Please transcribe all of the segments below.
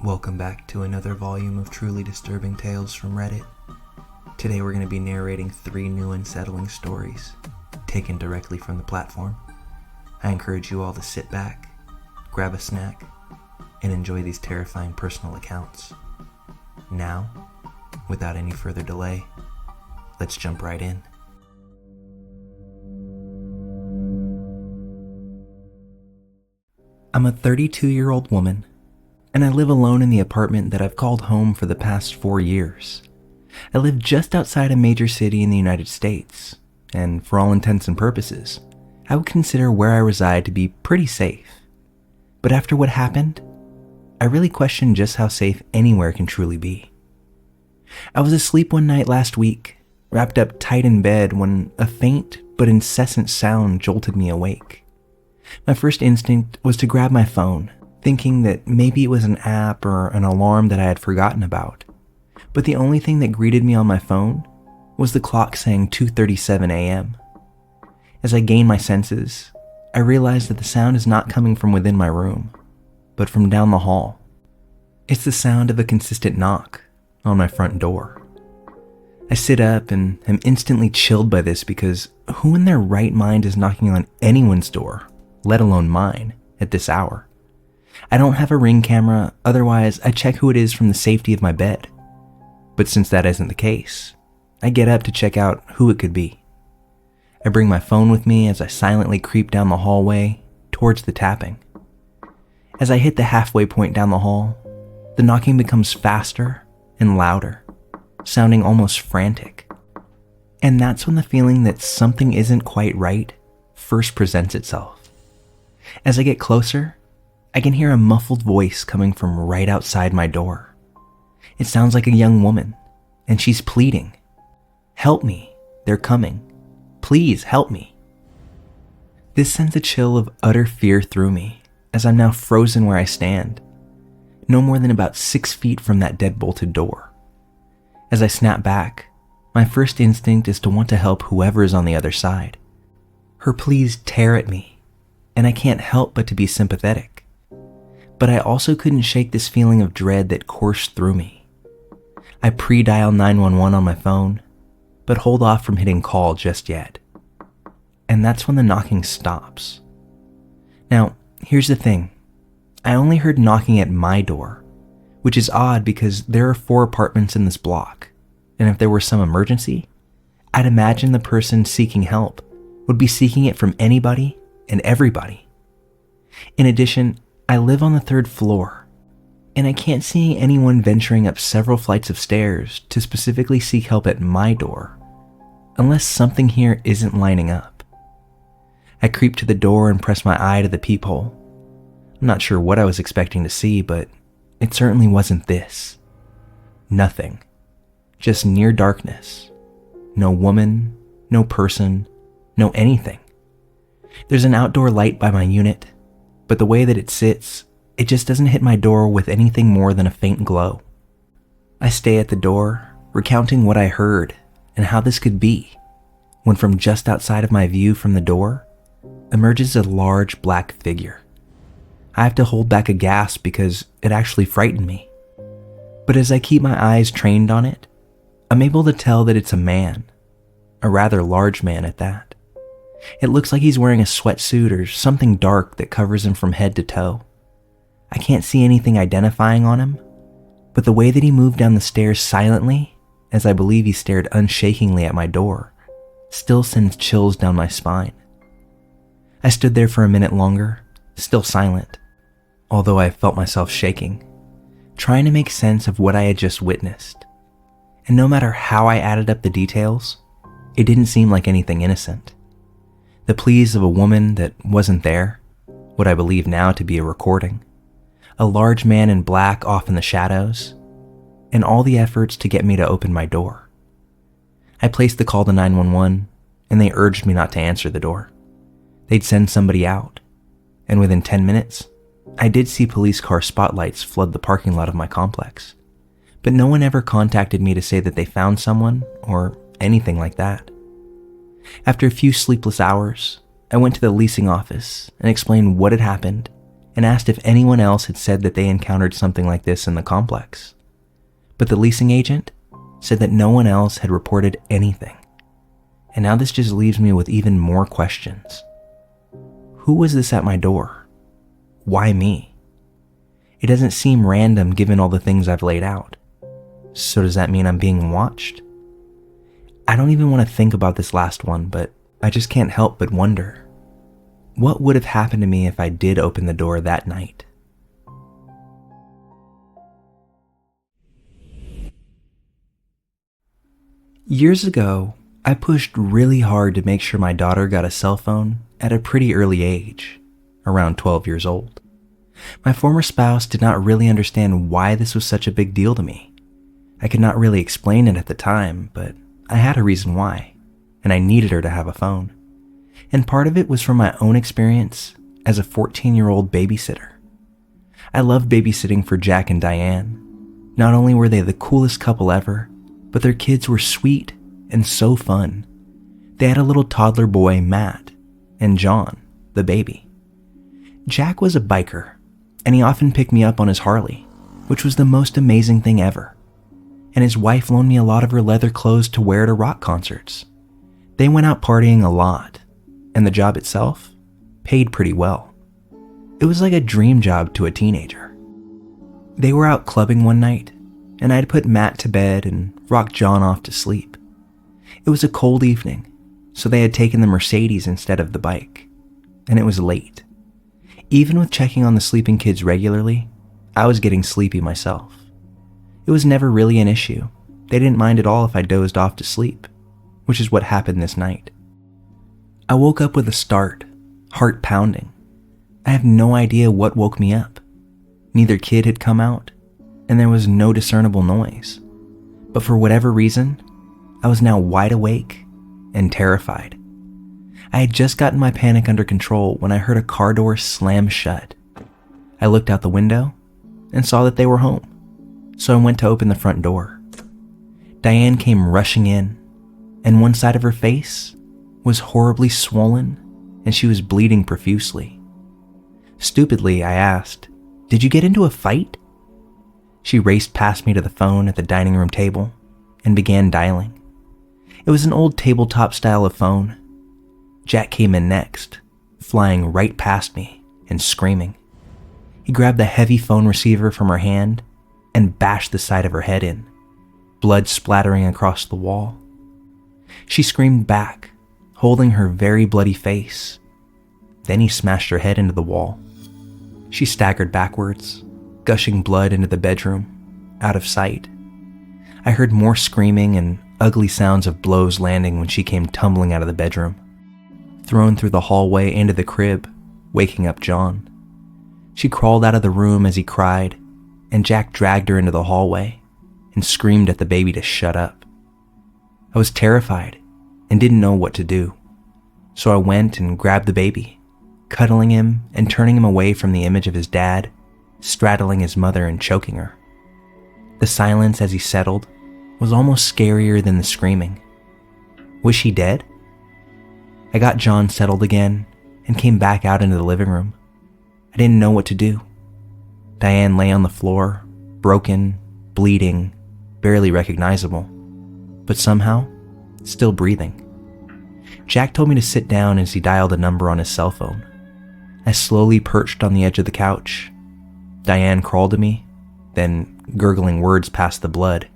Welcome back to another volume of truly disturbing tales from Reddit. Today we're going to be narrating 3 new unsettling stories, taken directly from the platform. I encourage you all to sit back, grab a snack, and enjoy these terrifying personal accounts. Now, without any further delay, let's jump right in. I'm a 32-year-old woman, and I live alone in the apartment that I've called home for the past 4 years. I live just outside a major city in the United States, and for all intents and purposes, I would consider where I reside to be pretty safe. But after what happened, I really question just how safe anywhere can truly be. I was asleep one night last week, wrapped up tight in bed, when a faint but incessant sound jolted me awake. My first instinct was to grab my phone, thinking that maybe it was an app or an alarm that I had forgotten about. But the only thing that greeted me on my phone was the clock saying 2:37 a.m. As I gained my senses, I realized that the sound is not coming from within my room, but from down the hall. It's the sound of a consistent knock on my front door. I sit up and am instantly chilled by this because who in their right mind is knocking on anyone's door, let alone mine, at this hour? I don't have a Ring camera, otherwise I check who it is from the safety of my bed. But since that isn't the case, I get up to check out who it could be. I bring my phone with me as I silently creep down the hallway towards the tapping. As I hit the halfway point down the hall, the knocking becomes faster and louder, sounding almost frantic. And that's when the feeling that something isn't quite right first presents itself. As I get closer, I can hear a muffled voice coming from right outside my door. It sounds like a young woman, and she's pleading, "Help me, they're coming. Please help me." This sends a chill of utter fear through me, as I'm now frozen where I stand, no more than about 6 feet from that dead-bolted door. As I snap back, my first instinct is to want to help whoever is on the other side. Her pleas tear at me, and I can't help but to be sympathetic. But I also couldn't shake this feeling of dread that coursed through me. I pre-dial 911 on my phone, but hold off from hitting call just yet. And that's when the knocking stops. Now, here's the thing. I only heard knocking at my door, which is odd because there are 4 apartments in this block, and if there were some emergency, I'd imagine the person seeking help would be seeking it from anybody and everybody. In addition, I live on the 3rd floor, and I can't see anyone venturing up several flights of stairs to specifically seek help at my door, unless something here isn't lining up. I creep to the door and press my eye to the peephole. I'm not sure what I was expecting to see, but it certainly wasn't this. Nothing. Just near darkness. No woman, no person, no anything. There's an outdoor light by my unit, but the way that it sits, it just doesn't hit my door with anything more than a faint glow. I stay at the door, recounting what I heard and how this could be, when from just outside of my view from the door emerges a large black figure. I have to hold back a gasp because it actually frightened me. But as I keep my eyes trained on it, I'm able to tell that it's a man, a rather large man at that. It looks like he's wearing a sweatsuit or something dark that covers him from head to toe. I can't see anything identifying on him, but the way that he moved down the stairs silently, as I believe he stared unshakingly at my door, still sends chills down my spine. I stood there for a minute longer, still silent, although I felt myself shaking, trying to make sense of what I had just witnessed. And no matter how I added up the details, it didn't seem like anything innocent. The pleas of a woman that wasn't there, what I believe now to be a recording, a large man in black off in the shadows, and all the efforts to get me to open my door. I placed the call to 911, and they urged me not to answer the door. They'd send somebody out, and within 10 minutes, I did see police car spotlights flood the parking lot of my complex, but no one ever contacted me to say that they found someone or anything like that. After a few sleepless hours, I went to the leasing office and explained what had happened and asked if anyone else had said that they encountered something like this in the complex. But the leasing agent said that no one else had reported anything. And now this just leaves me with even more questions. Who was this at my door? Why me? It doesn't seem random given all the things I've laid out. So does that mean I'm being watched? I don't even want to think about this last one, but I just can't help but wonder. What would have happened to me if I did open the door that night? Years ago, I pushed really hard to make sure my daughter got a cell phone at a pretty early age, around 12 years old. My former spouse did not really understand why this was such a big deal to me. I could not really explain it at the time, but I had a reason why, and I needed her to have a phone. And part of it was from my own experience as a 14-year-old babysitter. I loved babysitting for Jack and Diane. Not only were they the coolest couple ever, but their kids were sweet and so fun. They had a little toddler boy, Matt, and John, the baby. Jack was a biker, and he often picked me up on his Harley, which was the most amazing thing ever. And his wife loaned me a lot of her leather clothes to wear to rock concerts. They went out partying a lot, and the job itself paid pretty well. It was like a dream job to a teenager. They were out clubbing one night, and I had put Matt to bed and rocked John off to sleep. It was a cold evening, so they had taken the Mercedes instead of the bike, and it was late. Even with checking on the sleeping kids regularly, I was getting sleepy myself. It was never really an issue. They didn't mind at all if I dozed off to sleep, which is what happened this night. I woke up with a start, heart pounding. I have no idea what woke me up. Neither kid had come out, and there was no discernible noise. But for whatever reason, I was now wide awake and terrified. I had just gotten my panic under control when I heard a car door slam shut. I looked out the window and saw that they were home, so I went to open the front door. Diane came rushing in, and one side of her face was horribly swollen and she was bleeding profusely. Stupidly, I asked, "Did you get into a fight?" She raced past me to the phone at the dining room table and began dialing. It was an old tabletop style of phone. Jack came in next, flying right past me and screaming. He grabbed the heavy phone receiver from her hand and bashed the side of her head in, blood splattering across the wall. She screamed back, holding her very bloody face. Then he smashed her head into the wall. She staggered backwards, gushing blood into the bedroom, out of sight. I heard more screaming and ugly sounds of blows landing when she came tumbling out of the bedroom, thrown through the hallway into the crib, waking up John. She crawled out of the room as he cried, and Jack dragged her into the hallway and screamed at the baby to shut up. I was terrified and didn't know what to do, so I went and grabbed the baby, cuddling him and turning him away from the image of his dad, straddling his mother and choking her. The silence as he settled was almost scarier than the screaming. Was she dead? I got John settled again and came back out into the living room. I didn't know what to do. Diane lay on the floor, broken, bleeding, barely recognizable, but somehow still breathing. Jack told me to sit down as he dialed a number on his cell phone. I slowly perched on the edge of the couch. Diane crawled to me, then, gurgling words past the blood,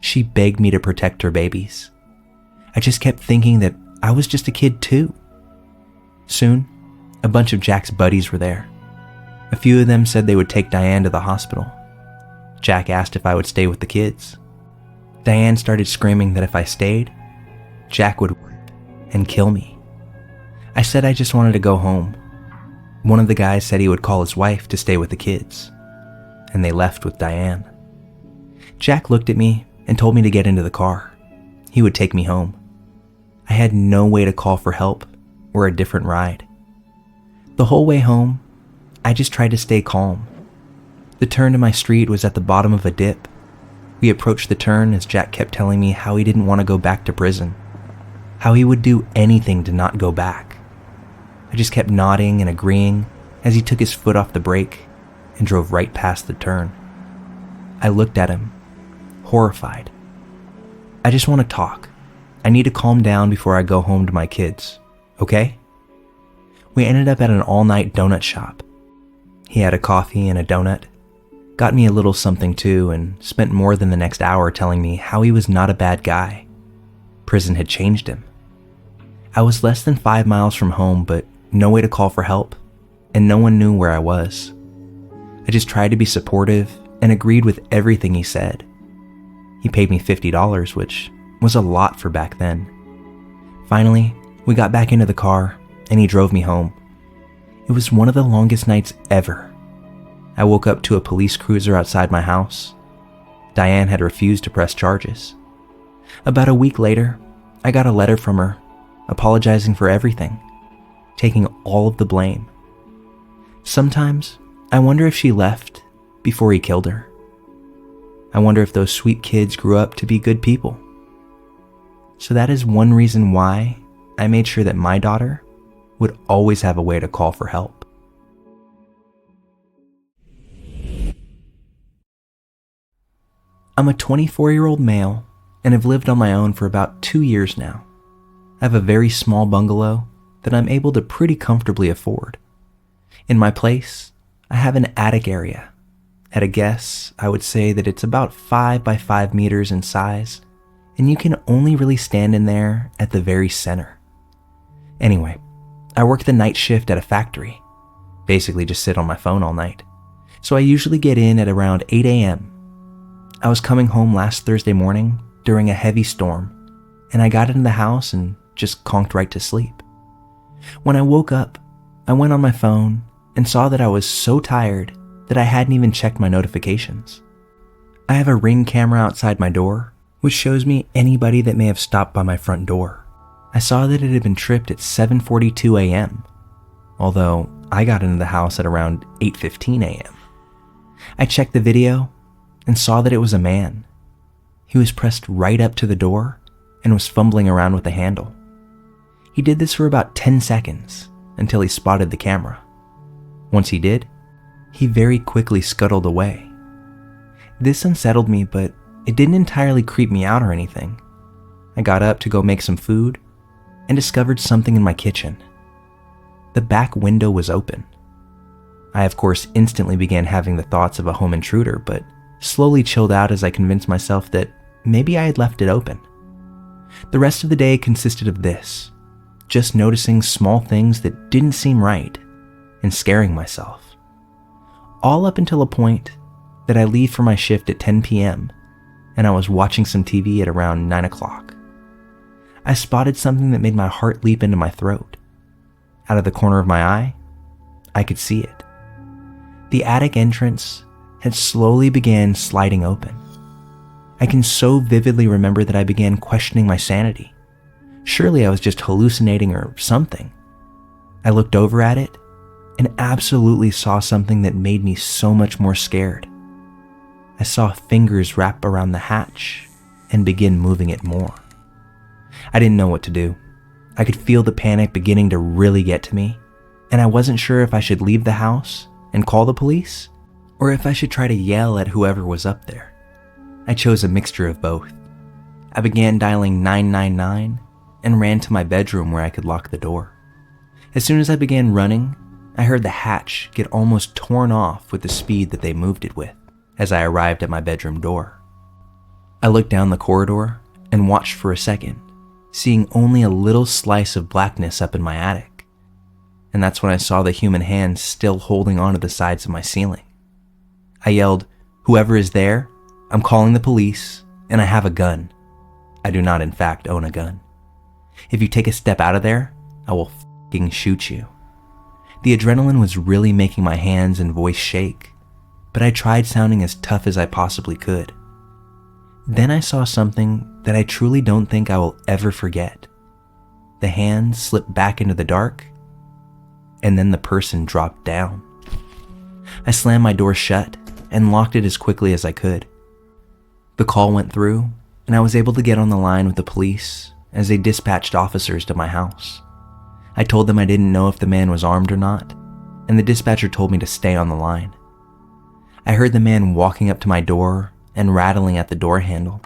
she begged me to protect her babies. I just kept thinking that I was just a kid too. Soon, a bunch of Jack's buddies were there. A few of them said they would take Diane to the hospital. Jack asked if I would stay with the kids. Diane started screaming that if I stayed, Jack would whip and kill me. I said I just wanted to go home. One of the guys said he would call his wife to stay with the kids, and they left with Diane. Jack looked at me and told me to get into the car. He would take me home. I had no way to call for help or a different ride. The whole way home, I just tried to stay calm. The turn to my street was at the bottom of a dip. We approached the turn as Jack kept telling me how he didn't want to go back to prison, how he would do anything to not go back. I just kept nodding and agreeing as he took his foot off the brake and drove right past the turn. I looked at him, horrified. "I just want to talk. I need to calm down before I go home to my kids, okay?" We ended up at an all-night donut shop. He had a coffee and a donut, got me a little something too, and spent more than the next hour telling me how he was not a bad guy. Prison had changed him. I was less than 5 miles from home, but no way to call for help, and no one knew where I was. I just tried to be supportive and agreed with everything he said. He paid me $50, which was a lot for back then. Finally, we got back into the car, and he drove me home. It was one of the longest nights ever. I woke up to a police cruiser outside my house. Diane had refused to press charges. About a week later, I got a letter from her, apologizing for everything, taking all of the blame. Sometimes, I wonder if she left before he killed her. I wonder if those sweet kids grew up to be good people. So that is one reason why I made sure that my daughter would always have a way to call for help. I'm a 24-year-old male and have lived on my own for about 2 years now. I have a very small bungalow that I'm able to pretty comfortably afford. In my place, I have an attic area. At a guess, I would say that it's about 5 by 5 meters in size, and you can only really stand in there at the very center. Anyway, I work the night shift at a factory, basically just sit on my phone all night, so I usually get in at around 8 a.m. I was coming home last Thursday morning during a heavy storm, and I got into the house and just conked right to sleep. When I woke up, I went on my phone and saw that I was so tired that I hadn't even checked my notifications. I have a Ring camera outside my door, which shows me anybody that may have stopped by my front door. I saw that it had been tripped at 7:42 a.m., although I got into the house at around 8:15 a.m. I checked the video and saw that it was a man. He was pressed right up to the door and was fumbling around with the handle. He did this for about 10 seconds until he spotted the camera. Once he did, he very quickly scuttled away. This unsettled me, but it didn't entirely creep me out or anything. I got up to go make some food and discovered something in my kitchen. The back window was open. I, of course, instantly began having the thoughts of a home intruder, but slowly chilled out as I convinced myself that maybe I had left it open. The rest of the day consisted of this, just noticing small things that didn't seem right and scaring myself. All up until a point that I leave for my shift at 10 p.m. and I was watching some TV at around 9 o'clock. I spotted something that made my heart leap into my throat. Out of the corner of my eye, I could see it. The attic entrance had slowly began sliding open. I can so vividly remember that I began questioning my sanity. Surely I was just hallucinating or something. I looked over at it and absolutely saw something that made me so much more scared. I saw fingers wrap around the hatch and begin moving it more. I didn't know what to do. I could feel the panic beginning to really get to me, and I wasn't sure if I should leave the house and call the police, or if I should try to yell at whoever was up there. I chose a mixture of both. I began dialing 999 and ran to my bedroom where I could lock the door. As soon as I began running, I heard the hatch get almost torn off with the speed that they moved it with as I arrived at my bedroom door. I looked down the corridor and watched for a second, seeing only a little slice of blackness up in my attic. And that's when I saw the human hand still holding onto the sides of my ceiling. I yelled, "Whoever is there, I'm calling the police, and I have a gun. I do not, in fact, own a gun. If you take a step out of there, I will f***ing shoot you." The adrenaline was really making my hands and voice shake, but I tried sounding as tough as I possibly could. Then I saw something that I truly don't think I will ever forget. The hand slipped back into the dark, and then the person dropped down. I slammed my door shut and locked it as quickly as I could. The call went through, and I was able to get on the line with the police as they dispatched officers to my house. I told them I didn't know if the man was armed or not, and the dispatcher told me to stay on the line. I heard the man walking up to my door and rattling at the door handle.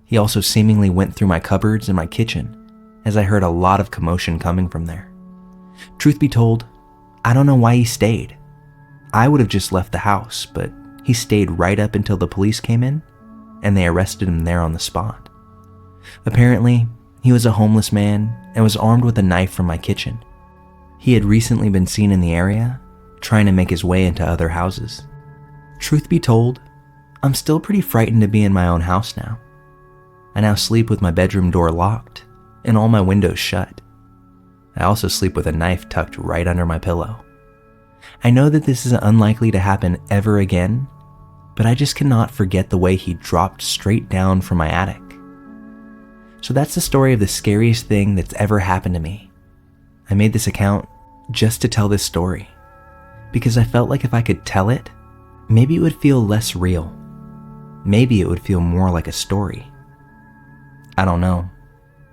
He also seemingly went through my cupboards and my kitchen, as I heard a lot of commotion coming from there. Truth be told, I don't know why he stayed. I would have just left the house, but he stayed right up until the police came in, and they arrested him there on the spot. Apparently, he was a homeless man and was armed with a knife from my kitchen. He had recently been seen in the area, trying to make his way into other houses. Truth be told, I'm still pretty frightened to be in my own house now. I now sleep with my bedroom door locked and all my windows shut. I also sleep with a knife tucked right under my pillow. I know that this is unlikely to happen ever again, but I just cannot forget the way he dropped straight down from my attic. So that's the story of the scariest thing that's ever happened to me. I made this account just to tell this story, because I felt like if I could tell it, maybe it would feel less real. Maybe it would feel more like a story. I don't know.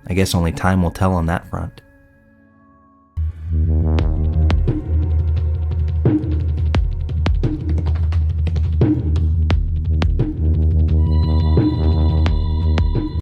I guess only time will tell on that front.